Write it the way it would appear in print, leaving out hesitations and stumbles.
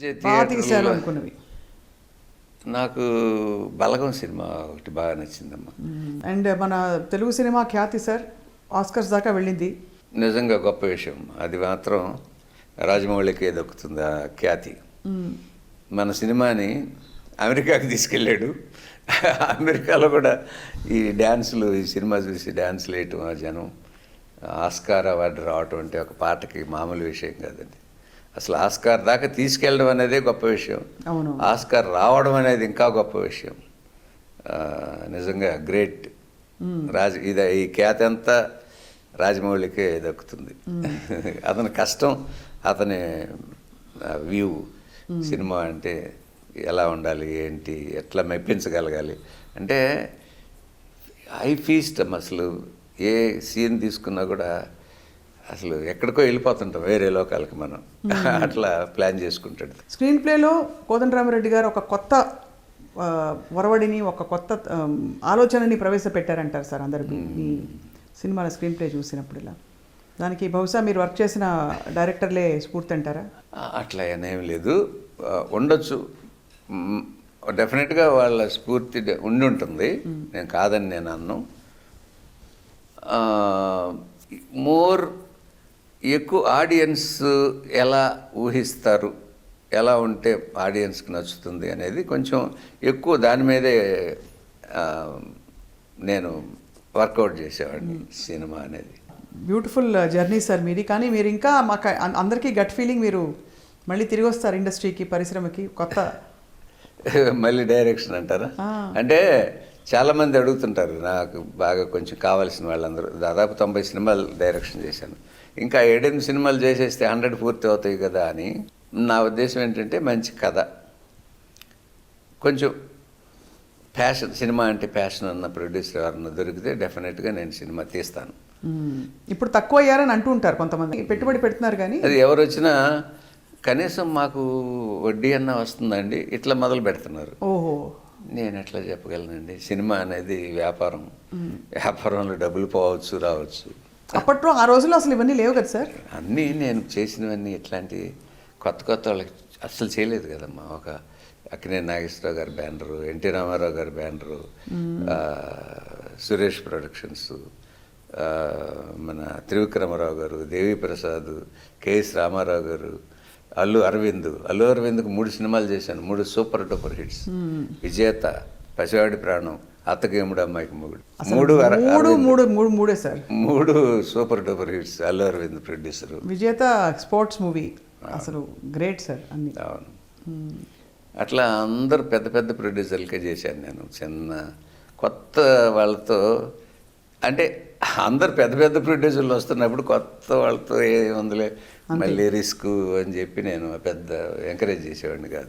బాగా తీశారు థియేటర్లో అనుకున్నవి. నాకు బలగం సినిమా ఒకటి బాగా నచ్చిందమ్మా. అండ్ మన తెలుగు సినిమా ఖ్యాతి సార్ ఆస్కర్స్ దాకా వెళ్ళింది. నిజంగా గొప్ప విషయం. అది మాత్రం రాజమౌళికే దక్కుతుంది ఆ ఖ్యాతి. మన సినిమాని అమెరికాకి తీసుకెళ్ళాడు. అమెరికాలో కూడా ఈ డ్యాన్సులు, ఈ సినిమా చూసి డ్యాన్సులు వేయటం, ఆ జనం ఆస్కార్ అవార్డు రావటం అంటే ఒక పాటకి మామూలు విషయం కాదండి. అసలు ఆస్కార్ దాకా తీసుకెళ్ళడం అనేదే గొప్ప విషయం. అవును. ఆస్కార్ రావడం అనేది ఇంకా గొప్ప విషయం. నిజంగా గ్రేట్. ఈ ఖ్యాతి అంతా రాజమౌళికే దక్కుతుంది. అతని కష్టం, అతని వ్యూ, సినిమా అంటే ఎలా ఉండాలి, ఏంటి, ఎట్లా మెప్పించగలగాలి అంటే హై ఫీస్ట్ అసలు ఏ సీన్ తీసుకున్నా కూడా అసలు ఎక్కడికో వెళ్ళిపోతుంటాం వేరే లోకాలకి మనం. అట్లా ప్లాన్ చేసుకుంటాడు. స్క్రీన్ ప్లేలో కోదండరామిరెడ్డి గారు ఒక కొత్త ఒరవడిని, ఒక కొత్త ఆలోచనని ప్రవేశపెట్టారంటారు సార్ అందరికీ ఈ సినిమాల స్క్రీన్ ప్లే చూసినప్పుడు. ఇలా దానికి బహుశా మీరు వర్క్ చేసిన డైరెక్టర్లే స్ఫూర్తి అంటారా? అట్లా ఏం లేదు, ఉండొచ్చు. డెఫినెట్గా వాళ్ళ స్ఫూర్తి ఉండి ఉంటుంది, నేను కాదని నేను అన్ను. మోర్ ఎక్కువ ఆడియన్స్ ఎలా ఊహిస్తారు, ఎలా ఉంటే ఆడియన్స్కి నచ్చుతుంది అనేది కొంచెం ఎక్కువ దాని మీదే నేను వర్కౌట్ చేసేవాడిని సినిమా అనేది. బ్యూటిఫుల్ జర్నీ సార్ మీది. కానీ మీరు ఇంకా మాకు అందరికీ గట్ ఫీలింగ్ మీరు మళ్ళీ తిరిగి వస్తారు ఇండస్ట్రీకి, పరిశ్రమకి కొత్త మళ్ళీ డైరెక్షన్ అంటారా? అంటే చాలామంది అడుగుతుంటారు, నాకు బాగా కొంచెం కావాల్సిన వాళ్ళందరూ. దాదాపు 90 సినిమాలు డైరెక్షన్ చేశాను. ఇంకా 7-8 సినిమాలు చేసేస్తే 100 పూర్తి అవుతాయి కదా అని. నా ఉద్దేశం ఏంటంటే మంచి కథ, కొంచెం ప్యాషన్, సినిమా అంటే ప్యాషన్ అన్న ప్రొడ్యూసర్ ఎవరన్నా దొరికితే డెఫినెట్గా నేను సినిమా తీస్తాను. ఇప్పుడు తక్కువ అయ్యారని అంటూ ఉంటారు కొంతమంది, పెట్టుబడి పెడుతున్నారు కానీ. అది ఎవరు వచ్చినా కనీసం మాకు వడ్డీ అన్న వస్తుందండి ఇట్లా మొదలు పెడుతున్నారు. ఓహో, నేను ఎట్లా చెప్పగలనండి? సినిమా అనేది వ్యాపారం, వ్యాపారంలో డబ్బులు పోవచ్చు, రావచ్చు. అప్పట్లో ఆ రోజుల్లో అసలు ఇవన్నీ లేవు కదా సార్. అన్నీ నేను చేసినవన్నీ ఇట్లాంటి కొత్త వాళ్ళకి అస్సలు చేయలేదు కదమ్మా. ఒక అక్కినేని నాగేశ్వరరావు గారి బ్యానరు, ఎన్టీ రామారావు గారి బ్యానరు, సురేష్ ప్రొడక్షన్స్, మన త్రివిక్రమరావు గారు, దేవి ప్రసాద్, కేఎస్ రామారావు గారు, అల్లు అరవింద్కు 3 సినిమాలు చేశాను, 3 సూపర్ డూపర్ హిట్స్. విజేత, పసివాడి ప్రాణం, అత్తకేముడు అమ్మాయికి మొగుడు, 3 sir, 3 super duper hits. Allu Aravind producer. Vijetha sports movie అసలు గ్రేట్ సార్ అన్ని. అవును. అట్లా అందరు పెద్ద పెద్ద ప్రొడ్యూసర్లకే చేశాను నేను. చిన్న కొత్త వాళ్ళతో అంటే అందరు పెద్ద పెద్ద ప్రొడ్యూసర్లు వస్తున్నప్పుడు కొత్త వాళ్ళతో ఏముందిలే మళ్ళీ రిస్క్ అని చెప్పి నేను పెద్ద ఎంకరేజ్ చేసేవాడిని కాదు.